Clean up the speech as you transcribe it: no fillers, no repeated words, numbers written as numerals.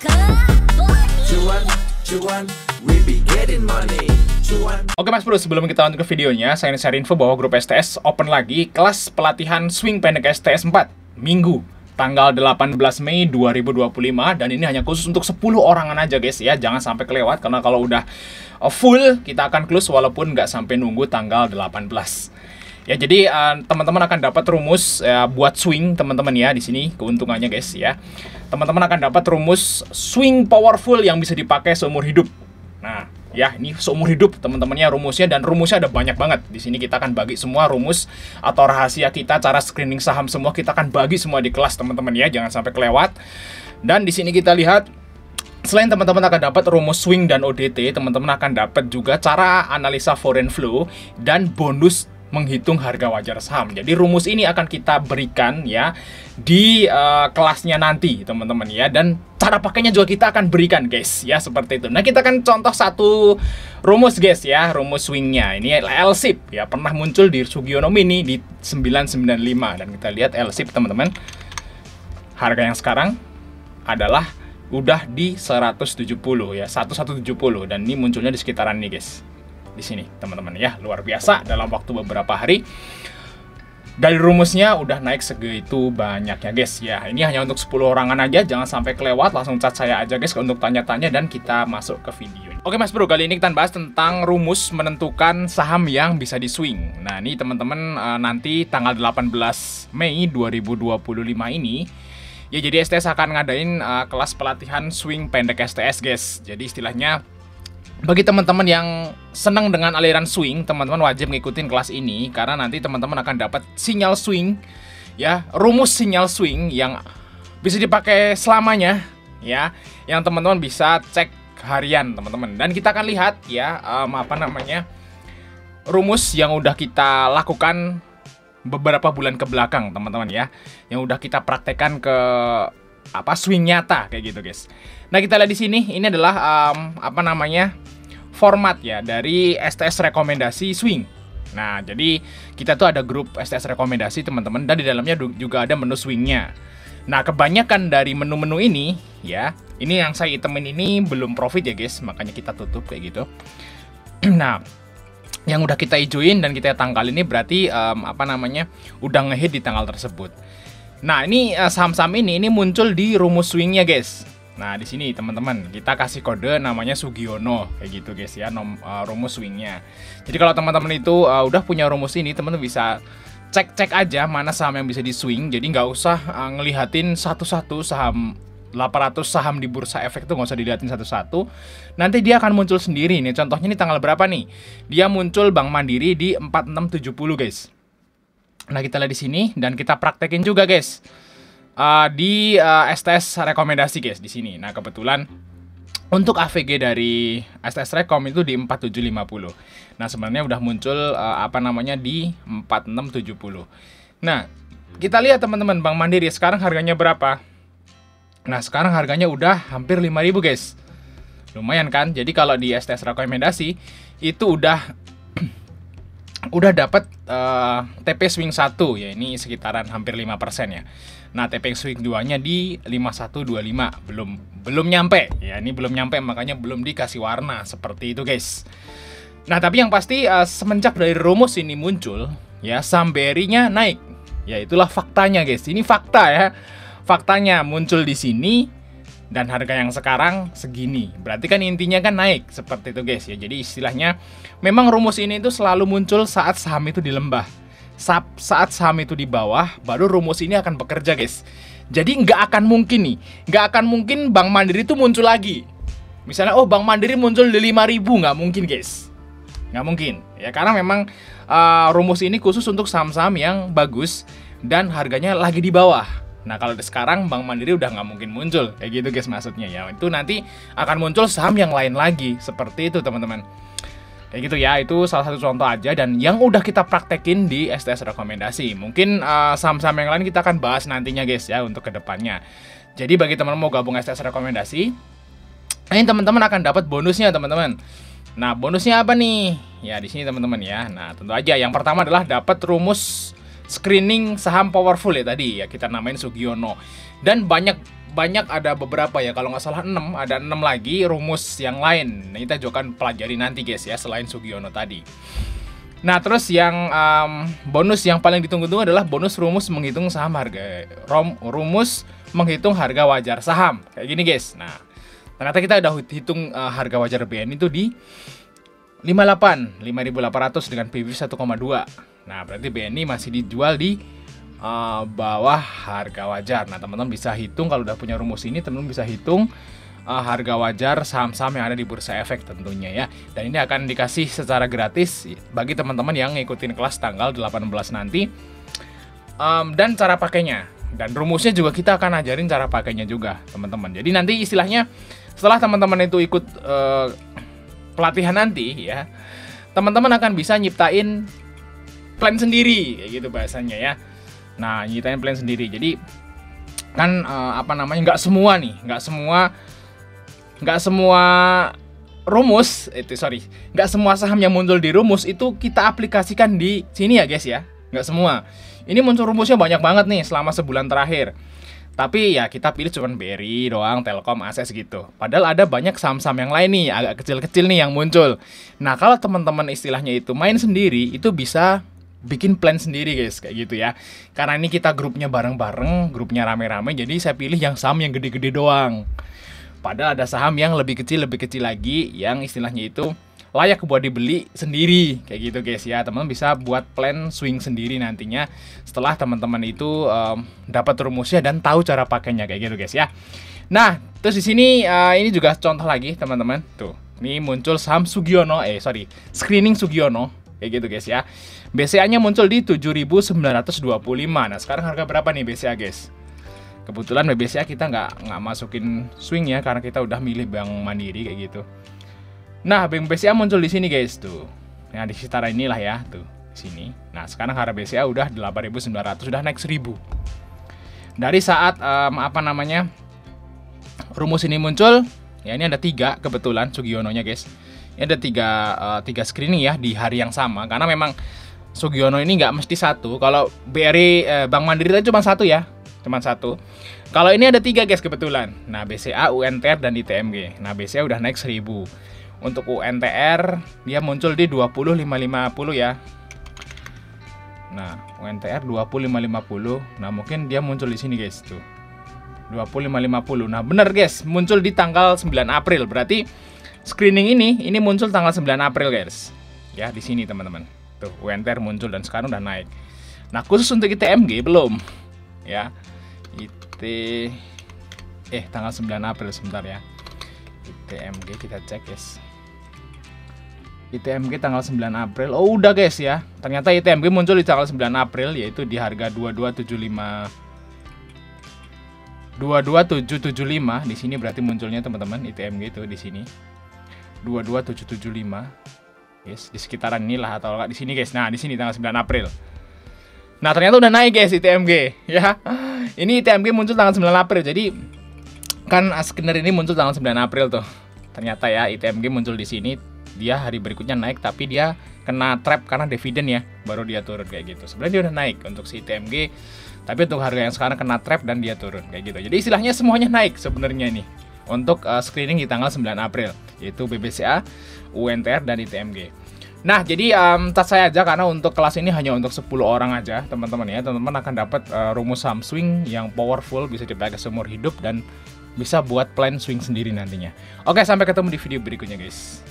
Cuan, cuan, we be getting money. Cuan. Oke Mas Bro, sebelum kita lanjut ke videonya, saya ingin share info bahwa grup STS open lagi kelas pelatihan swing pendek STS 4 Minggu tanggal 18 Mei 2025, dan ini hanya khusus untuk 10 orangan aja guys ya. Jangan sampai kelewat, karena kalau udah full kita akan close walaupun nggak sampai nunggu tanggal 18. Ya, jadi teman-teman akan dapat rumus buat swing teman-teman ya. Di sini keuntungannya guys ya. Teman-teman akan dapat rumus swing powerful yang bisa dipakai seumur hidup. Nah, ya ini seumur hidup teman-temannya rumusnya, dan rumusnya ada banyak banget. Di sini kita akan bagi semua rumus atau rahasia kita, cara screening saham semua kita akan bagi semua di kelas teman-teman ya. Jangan sampai kelewat. Dan di sini kita lihat, selain teman-teman akan dapat rumus swing dan ODT, teman-teman akan dapat juga cara analisa foreign flow dan bonus menghitung harga wajar saham. Jadi rumus ini akan kita berikan ya di kelasnya nanti teman-teman ya, dan cara pakainya juga kita akan berikan guys ya, seperti itu. Nah, kita akan contoh satu rumus guys ya, rumus swingnya. Ini LSIP ya, pernah muncul di Sugiono Mini di 995, dan kita lihat LSIP teman-teman. Harga yang sekarang adalah udah di 170 ya, 1170, dan ini munculnya di sekitaran ini guys. Di sini teman-teman ya, luar biasa dalam waktu beberapa hari dari rumusnya udah naik segitu banyaknya guys ya. Ini hanya untuk 10 orangan aja, jangan sampai kelewat. Langsung chat saya aja guys untuk tanya-tanya, dan kita masuk ke video. Oke Mas Bro, kali ini kita bahas tentang rumus menentukan saham yang bisa di swing. Nah, ini teman-teman nanti tanggal 18 Mei 2025 ini ya, jadi STS akan ngadain kelas pelatihan swing pendek STS guys. Jadi istilahnya bagi teman-teman yang senang dengan aliran swing, teman-teman wajib ngikutin kelas ini, karena nanti teman-teman akan dapat sinyal swing ya, rumus sinyal swing yang bisa dipakai selamanya ya, yang teman-teman bisa cek harian teman-teman. Dan kita akan lihat ya rumus yang udah kita lakukan beberapa bulan ke belakang teman-teman ya, yang udah kita praktekkan ke swing nyata kayak gitu guys. Nah, kita lihat di sini, ini adalah format ya dari STS rekomendasi swing. Nah, jadi kita tuh ada grup STS rekomendasi teman-teman, dan di dalamnya juga ada menu swingnya. Nah, kebanyakan dari menu-menu ini ya, ini yang saya itemin ini belum profit ya guys, makanya kita tutup kayak gitu. Nah, yang udah kita hijauin dan kita tanggal ini berarti udah ngehit di tanggal tersebut. Nah, ini saham-saham ini muncul di rumus swingnya guys. Nah, di sini teman-teman kita kasih kode namanya Sugiono kayak gitu guys ya, rumus swingnya. Jadi kalau teman-teman itu udah punya rumus ini, teman-teman bisa cek aja mana saham yang bisa di swing. Jadi nggak usah ngelihatin satu-satu saham 800 saham di bursa efek tuh, nggak usah dilihatin satu-satu. Nanti dia akan muncul sendiri nih. Contohnya nih tanggal berapa nih? Dia muncul Bank Mandiri di 4670 guys. Nah, kita lihat di sini dan kita praktekin juga guys. Di STS rekomendasi guys di sini. Nah, kebetulan untuk AVG dari STS Rekom itu di 4750. Nah, sebenarnya udah muncul di 4670. Nah, kita lihat teman-teman, Bank Mandiri sekarang harganya berapa? Nah, sekarang harganya udah hampir 5000 guys. Lumayan kan? Jadi kalau di STS rekomendasi itu udah dapat TP swing 1 ya, ini sekitaran hampir 5% ya. Nah, TP swing 2-nya di 5125, belum nyampe. Ya, ini belum nyampe, makanya belum dikasih warna seperti itu, guys. Nah, tapi yang pasti semenjak dari rumus ini muncul, ya, saham BRI-nya naik. Ya, itulah faktanya, guys. Ini fakta ya. Faktanya muncul di sini dan harga yang sekarang segini. Berarti kan intinya kan naik seperti itu, guys ya. Jadi istilahnya memang rumus ini itu selalu muncul saat saham itu di lembah. Saat saham itu di bawah, baru rumus ini akan bekerja guys. Jadi nggak akan mungkin Bank Mandiri itu muncul lagi. Misalnya, Bank Mandiri muncul di 5000, nggak mungkin guys. Nggak mungkin. Ya, karena memang rumus ini khusus untuk saham-saham yang bagus dan harganya lagi di bawah. Nah, kalau sekarang Bank Mandiri udah nggak mungkin muncul. Kayak gitu guys maksudnya ya. Itu nanti akan muncul saham yang lain lagi. Seperti itu teman-teman. Kayak gitu ya, itu salah satu contoh aja dan yang udah kita praktekin di STS rekomendasi. Mungkin saham-saham yang lain kita akan bahas nantinya guys ya untuk kedepannya. Jadi bagi teman-teman mau gabung STS rekomendasi, ini teman-teman akan dapat bonusnya teman-teman. Nah, bonusnya apa nih? Ya di sini teman-teman ya. Nah, tentu aja yang pertama adalah dapat rumus screening saham powerful ya tadi ya, kita namain Sugiono. Dan banyak banyak, ada beberapa ya, kalau nggak salah 6, ada 6 lagi rumus yang lain. Nah, kita juga akan pelajari nanti guys ya, selain Sugiono tadi. Nah, terus yang bonus yang paling ditunggu-tunggu adalah bonus rumus menghitung saham harga, rumus menghitung harga wajar saham. Kayak gini guys. Nah, ternyata kita udah hitung harga wajar BNI itu di 58.800 dengan PB 1,2. Nah, berarti BNI masih dijual di bawah harga wajar. Nah, teman-teman bisa hitung, kalau udah punya rumus ini, teman-teman bisa hitung harga wajar saham-saham yang ada di Bursa Efek tentunya ya. Dan ini akan dikasih secara gratis bagi teman-teman yang ngikutin kelas tanggal 18 nanti. Dan cara pakainya. Dan rumusnya juga kita akan ajarin cara pakainya juga, teman-teman. Jadi nanti istilahnya setelah teman-teman itu ikut pelatihan nanti ya, teman-teman akan bisa nyiptain plan sendiri, kayak gitu bahasanya ya. Nah, nyiptain plan sendiri. Jadi kan nggak semua rumus nggak semua saham yang muncul di rumus itu kita aplikasikan di sini ya guys ya. Nggak semua. Ini muncul rumusnya banyak banget nih selama sebulan terakhir. Tapi ya kita pilih cuman BRI doang, Telkom, Akses gitu. Padahal ada banyak saham-saham yang lain nih, agak kecil-kecil nih yang muncul. Nah, kalau teman-teman istilahnya itu main sendiri, itu bisa bikin plan sendiri guys, kayak gitu ya. Karena ini kita grupnya bareng-bareng, grupnya rame-rame, jadi saya pilih yang saham yang gede-gede doang. Padahal ada saham yang lebih kecil lagi, yang istilahnya itu layak buat dibeli sendiri, kayak gitu guys ya. Teman-teman bisa buat plan swing sendiri nantinya setelah teman-teman itu dapat rumusnya dan tahu cara pakainya, kayak gitu guys ya. Nah, terus di sini ini juga contoh lagi teman-teman. Tuh, ini muncul saham Sugiono, screening Sugiono, kayak gitu guys ya. BCA-nya muncul di 7.925. Nah, sekarang harga berapa nih BCA guys? Kebetulan BCA kita nggak masukin swing ya, karena kita udah milih Bank Mandiri kayak gitu. Nah, Bank BCA muncul di sini guys tuh. Nah, di sekitar inilah ya, tuh di sini. Nah, sekarang harga BCA udah 8.900, sudah naik 1.000. Dari saat rumus ini muncul, ya ini ada 3 kebetulan Sugiono-nya guys. Ini ada 3 screening ya di hari yang sama, karena memang Sugiono ini nggak mesti 1. Kalau BRI Bank Mandiri tadi cuma 1 ya, cuma 1. Kalau ini ada 3 guys kebetulan. Nah, BCA, UNTR dan ITMG. Nah, BCA udah naik 1.000. Untuk UNTR dia muncul di 20.550 ya. Nah, UNTR 20.550. Nah, mungkin dia muncul di sini guys tuh. 20.550. Nah, bener guys, muncul di tanggal 9 April. Berarti screening ini muncul tanggal 9 April guys. Ya, di sini teman-teman. Tuh, UNTR muncul dan sekarang udah naik. Nah, khusus untuk ITMG belum. Ya. Tanggal 9 April sebentar ya. ITMG kita cek guys. ITMG tanggal 9 April. Oh, udah guys ya. Ternyata ITMG muncul di tanggal 9 April, yaitu di harga 22775. Di sini berarti munculnya teman-teman ITMG itu di sini. 22775. Guys, di sekitaran inilah atau enggak di sini guys. Nah, di sini tanggal 9 April. Nah, ternyata udah naik guys ITMG ya. Ini ITMG muncul tanggal 9 April. Jadi kan skenario ini muncul tanggal 9 April tuh. Ternyata ya ITMG muncul di sini, dia hari berikutnya naik tapi dia kena trap karena dividen ya, baru dia turun kayak gitu. Sebenarnya dia udah naik untuk si ITMG, tapi untuk harga yang sekarang kena trap dan dia turun kayak gitu. Jadi istilahnya semuanya naik sebenarnya nih untuk screening di tanggal 9 April, yaitu BBCA, UNTR dan ITMG. Nah, jadi cat saya aja karena untuk kelas ini hanya untuk 10 orang aja, teman-teman ya. Teman-teman akan dapat rumus saham swing yang powerful, bisa dipakai seumur hidup dan bisa buat plan swing sendiri nantinya. Oke, sampai ketemu di video berikutnya guys.